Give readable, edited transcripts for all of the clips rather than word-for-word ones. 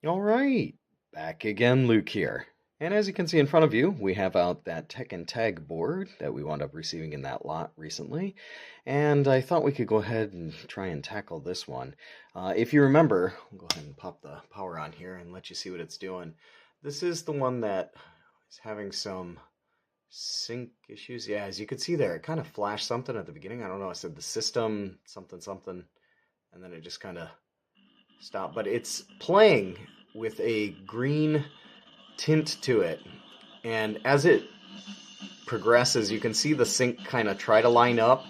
All right, back again, Luke here. And as you can see in front of you, we have out that Tekken Tag board that we wound up receiving in that lot recently. And I thought we could go ahead and try and tackle this one. If you remember, I'll go ahead and pop the power on here and let you see what it's doing. This is the one that is having some sync issues. Yeah, as you can see there, it kind of flashed something at the beginning. I don't know, I said the system, something, something, and then it just kind of stop, but it's playing with a green tint to it. And as it progresses, you can see the sync kind of try to line up,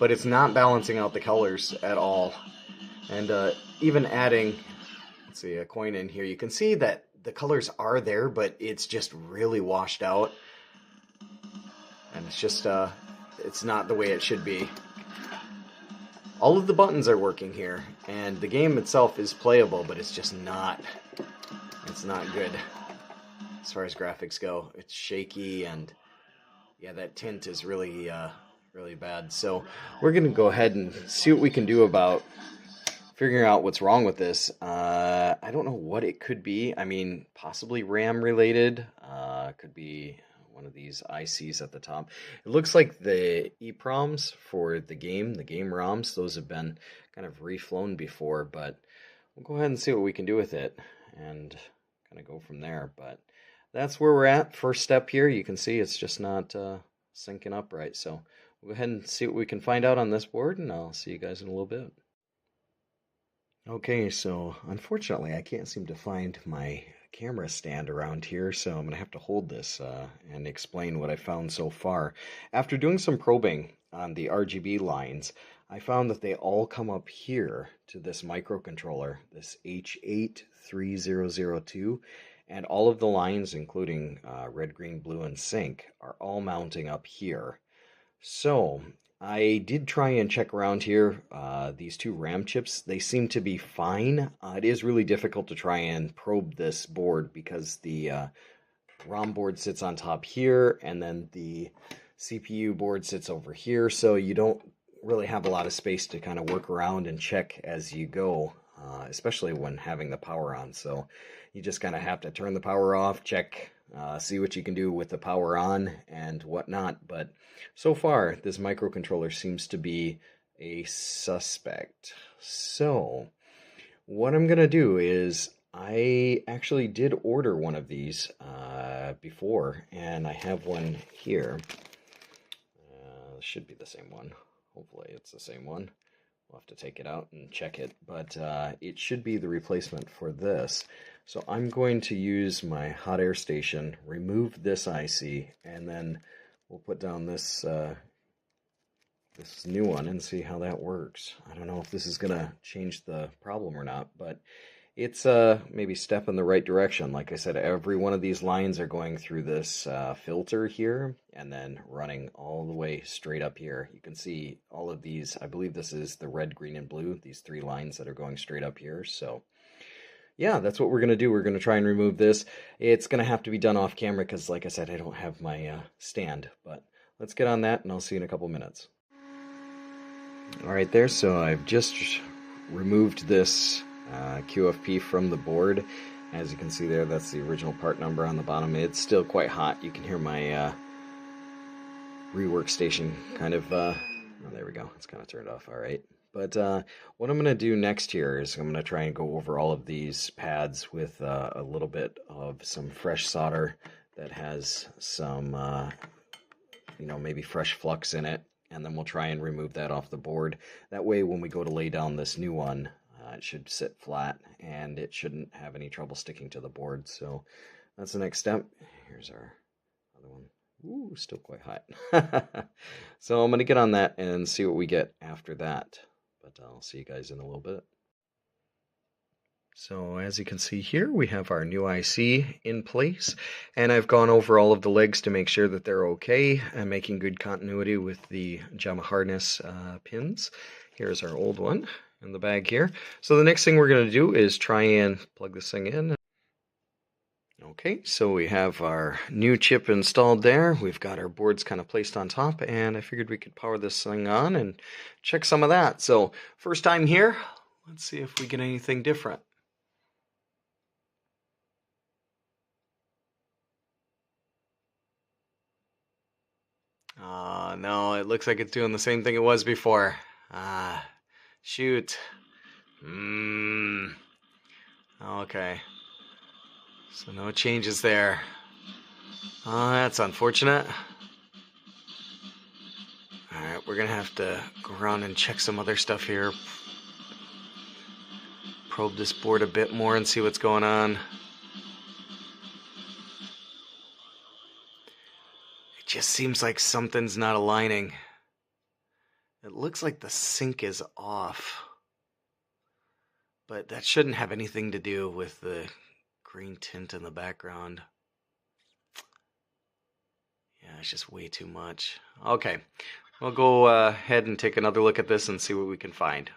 but it's not balancing out the colors at all. And even adding, let's see, a coin in here, you can see that the colors are there, but it's just really washed out. And it's just, it's not the way it should be. All of the buttons are working here, and the game itself is playable, but it's just not, it's not good as far as graphics go. It's shaky, and yeah, that tint is really, really bad. So we're going to go ahead and see what we can do about figuring out what's wrong with this. I don't know what it could be. I mean, possibly RAM related, could be one of these ICs at the top. It looks like the EPROMs for the game ROMs, those have been kind of reflown before, but we'll go ahead and see what we can do with it and kind of go from there. But that's where we're at. First step here, you can see it's just not syncing up right. So we'll go ahead and see what we can find out on this board, and I'll see you guys in a little bit. Okay, so unfortunately I can't seem to find my camera stand around here, so I'm going to have to hold this and explain what I found so far. After doing some probing on the RGB lines, I found that they all come up here to this microcontroller, this H83002, and all of the lines, including red, green, blue, and sync, are all mounting up here. So I did try and check around here. These two RAM chips, they seem to be fine. It is really difficult to try and probe this board because the ROM board sits on top here, and then the CPU board sits over here, so you don't really have a lot of space to kind of work around and check as you go, especially when having the power on. So you just kind of have to turn the power off, check, see what you can do with the power on and whatnot. But so far, this microcontroller seems to be a suspect. So what I'm going to do is I actually did order one of these before, and I have one here. This should be the same one. Hopefully it's the same one. We'll have to take it out and check it, but it should be the replacement for this. So I'm going to use my hot air station, remove this IC, and then we'll put down this this new one and see how that works. I don't know if this is going to change the problem or not, but it's maybe a step in the right direction. Like I said, every one of these lines are going through this filter here and then running all the way straight up here. You can see all of these. I believe this is the red, green, and blue, these three lines that are going straight up here. So yeah, that's what we're going to do. We're going to try and remove this. It's going to have to be done off camera because, like I said, I don't have my stand. But let's get on that, and I'll see you in a couple minutes. All right there, so I've just removed this QFP from the board. As you can see there, that's the original part number on the bottom. It's still quite hot. You can hear my rework station kind of, oh, there we go. It's kind of turned off. All right. But what I'm going to do next here is I'm going to try and go over all of these pads with a little bit of some fresh solder that has some, maybe fresh flux in it. And then we'll try and remove that off the board. That way, when we go to lay down this new one, it should sit flat and it shouldn't have any trouble sticking to the board. So that's the next step. Here's our other one. Ooh, still quite hot. So I'm going to get on that and see what we get after that. But I'll see you guys in a little bit. So as you can see here, we have our new IC in place, and I've gone over all of the legs to make sure that they're okay and making good continuity with the JAMA harness pins. Here's our old one in the bag here. So the next thing we're going to do is try and plug this thing in. Okay, so we have our new chip installed there. We've got our boards kind of placed on top, and I figured we could power this thing on and check some of that. So first time here, let's see if we get anything different. No, it looks like it's doing the same thing it was before. Shoot. Okay. So no changes there. That's unfortunate. Alright, we're gonna have to go around and check some other stuff here. Probe this board a bit more and see what's going on. It just seems like something's not aligning. It looks like the sync is off. But that shouldn't have anything to do with the green tint in the background. Yeah, it's just way too much. Okay, we'll go ahead and take another look at this and see what we can find.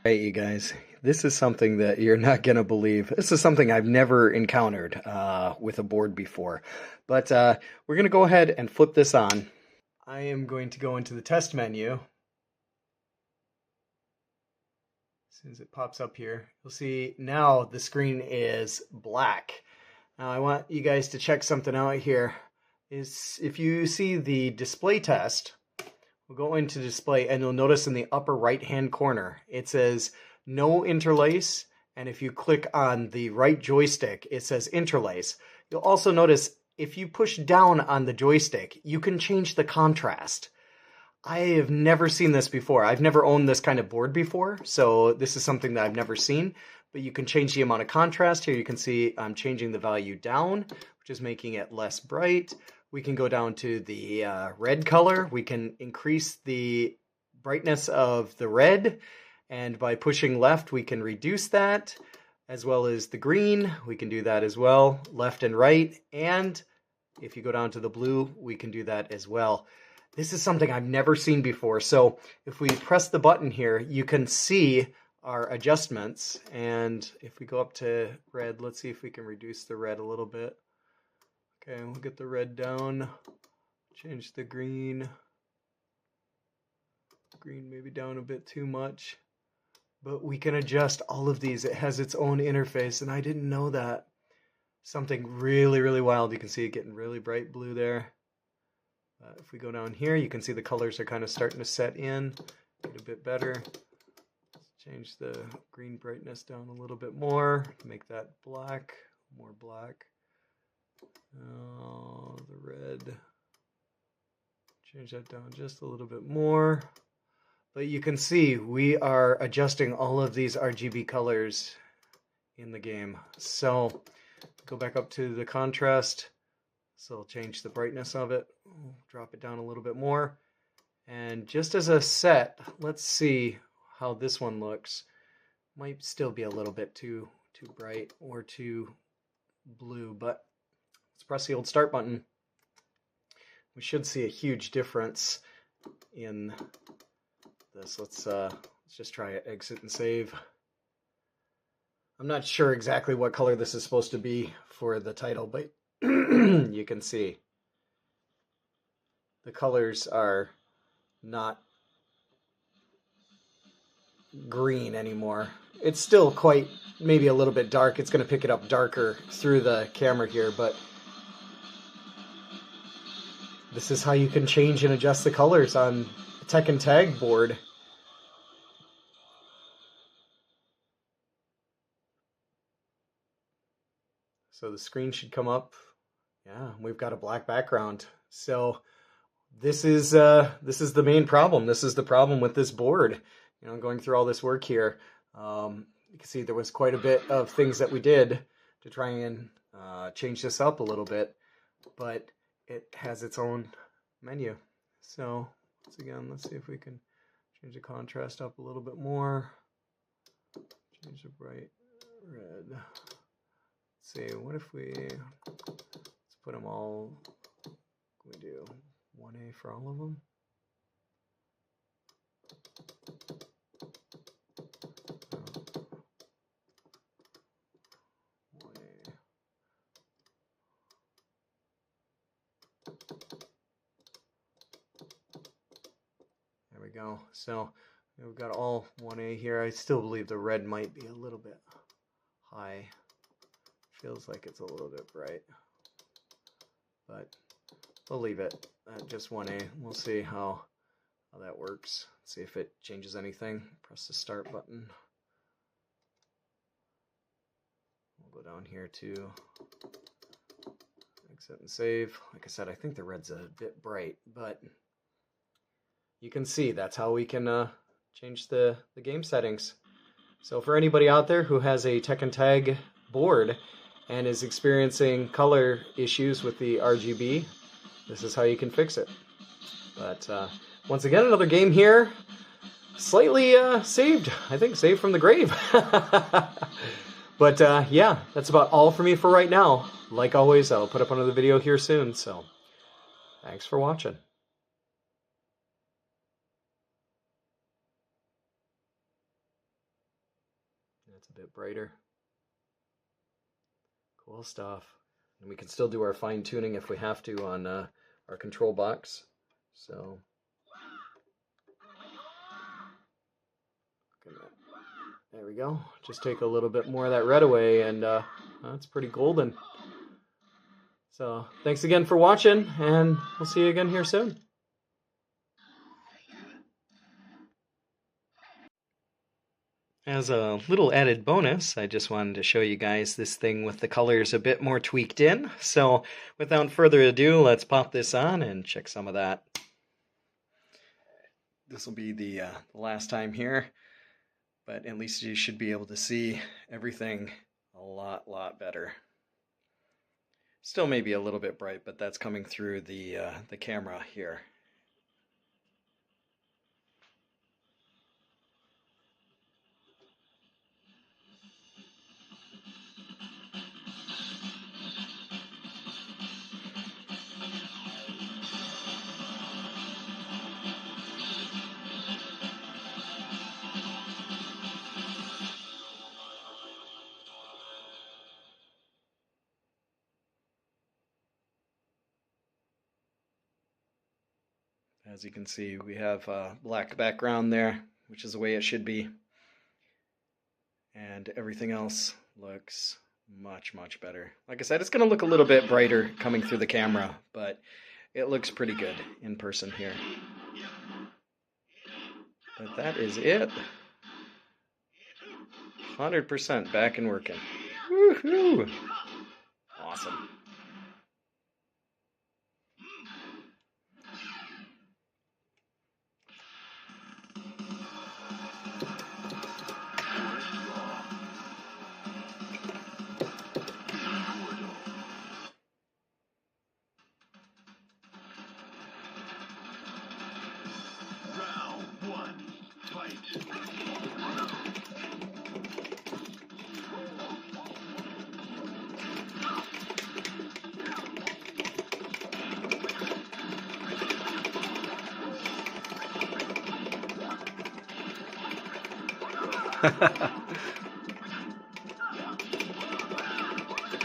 Hey, you guys, this is something that you're not going to believe. This is something I've never encountered with a board before. But we're going to go ahead and flip this on. I am going to go into the test menu. As soon as it pops up here, you'll see now the screen is black. Now I want you guys to check something out here. Is if you see the display test, we'll go into display and you'll notice in the upper right hand corner it says no interlace, and if you click on the right joystick it says interlace. You'll also notice if you push down on the joystick you can change the contrast. I have never seen this before. I've never owned this kind of board before, so this is something that I've never seen. But you can change the amount of contrast. Here you can see I'm changing the value down, which is making it less bright. We can go down to the red color. We can increase the brightness of the red, and by pushing left we can reduce that, as well as the green. We can do that as well, left and right. And if you go down to the blue, we can do that as well. This is something I've never seen before. So if we press the button here, you can see our adjustments. And if we go up to red, let's see if we can reduce the red a little bit. Okay, we'll get the red down, change the green. Green maybe down a bit too much. But we can adjust all of these. It has its own interface, and I didn't know that. Something really, really wild. You can see it getting really bright blue there. If we go down here, you can see the colors are kind of starting to set in, get a bit better. Let's change the green brightness down a little bit more, make that black, more black. Oh, the red, change that down just a little bit more. But you can see we are adjusting all of these RGB colors in the game. So go back up to the contrast. So I'll change the brightness of it, drop it down a little bit more. And just as a set, let's see how this one looks. Might still be a little bit too bright or too blue, but let's press the old start button. We should see a huge difference in this. Let's just try it, exit and save. I'm not sure exactly what color this is supposed to be for the title, but you can see the colors are not green anymore. It's still quite, maybe a little bit dark. It's going to pick it up darker through the camera here, but this is how you can change and adjust the colors on a Tekken Tag board. So the screen should come up. Yeah, we've got a black background. So this is the main problem. This is the problem with this board. You know, going through all this work here, you can see there was quite a bit of things that we did to try and change this up a little bit, but it has its own menu. So once again, let's see if we can change the contrast up a little bit more. Change the bright red. Let's see, what if we, let's put them all, can we do 1A for all of them? There we go. So we've got all 1A here. I still believe the red might be a little bit high. Feels like it's a little bit bright. But We'll leave it at just 1A. We'll see how that works. See if it changes anything. Press the start button. We'll go down here to exit and save. Like I said, I think the red's a bit bright, but you can see that's how we can change the game settings. So for anybody out there who has a Tekken Tag board and is experiencing color issues with the RGB, this is how you can fix it. But once again, another game here, slightly saved. I think saved from the grave. But yeah, that's about all for me for right now. Like always, I'll put up another video here soon, so thanks for watching. That's a bit brighter. Cool stuff. And we can still do our fine tuning if we have to on our control box. So there we go. Just take a little bit more of that red away, and that's pretty golden. So thanks again for watching, and we'll see you again here soon. As a little added bonus, I just wanted to show you guys this thing with the colors a bit more tweaked in. So without further ado, let's pop this on and check some of that. This will be the last time here, but at least you should be able to see everything a lot better. Still maybe a little bit bright, but that's coming through the camera here. As you can see, we have a black background there, which is the way it should be. And everything else looks much better. Like I said, it's going to look a little bit brighter coming through the camera, but it looks pretty good in person here. But that is it. 100% back and working. Woohoo! Awesome.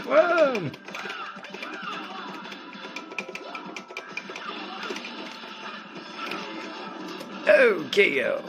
Whoa! Oh, KO!